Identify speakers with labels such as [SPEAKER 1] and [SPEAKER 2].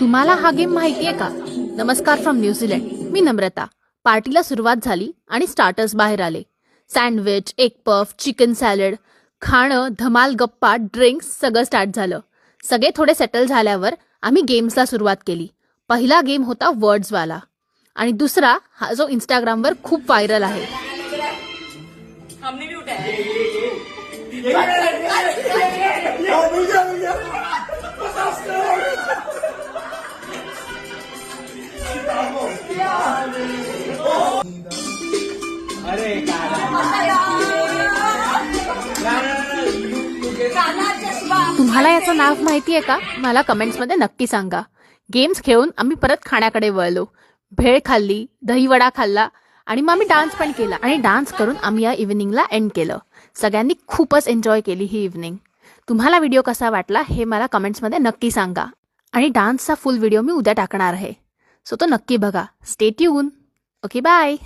[SPEAKER 1] तुम्हाला हा गेम माहितीये का? नमस्कार फ्रॉम न्यूझीलंड. मी नम्रता. पार्टीला सुरुवात झाली आणि स्टार्टर्स बाहेर आले. Sandwich, egg puff, chicken salad, खाणं, धमाल, गप्पा, ड्रिंक्स सगळं स्टार्ट झालं. सगळे थोडे सेटल झाल्यावर आम्ही गेम्सला सुरुवात केली. पहिला गेम होता वर्ड्सवाला आणि दुसरा हा जो इंस्टाग्रामवर खूप व्हायरल आहे.
[SPEAKER 2] हमने भी उठाया
[SPEAKER 1] तुम्हाला याचं नाव माहितीये का? मला कमेंट्समध्ये नक्की सांगा. गेम्स खेळून आम्ही परत खाण्याकडे वळलो. भेळ खाल्ली, दहीवडा खाल्ला आणि मग आम्ही डान्स पण केला आणि डान्स करून आम्ही या इव्हिनिंगला एंड केलं. सगळ्यांनी खूपच एन्जॉय केली ही इव्हिनिंग. तुम्हाला व्हिडिओ कसा वाटला हे मला कमेंट्समध्ये नक्की सांगा आणि डान्सचा फुल व्हिडिओ मी उद्या टाकणार आहे. सो तो नक्की बघा. Stay tune. Okay, bye.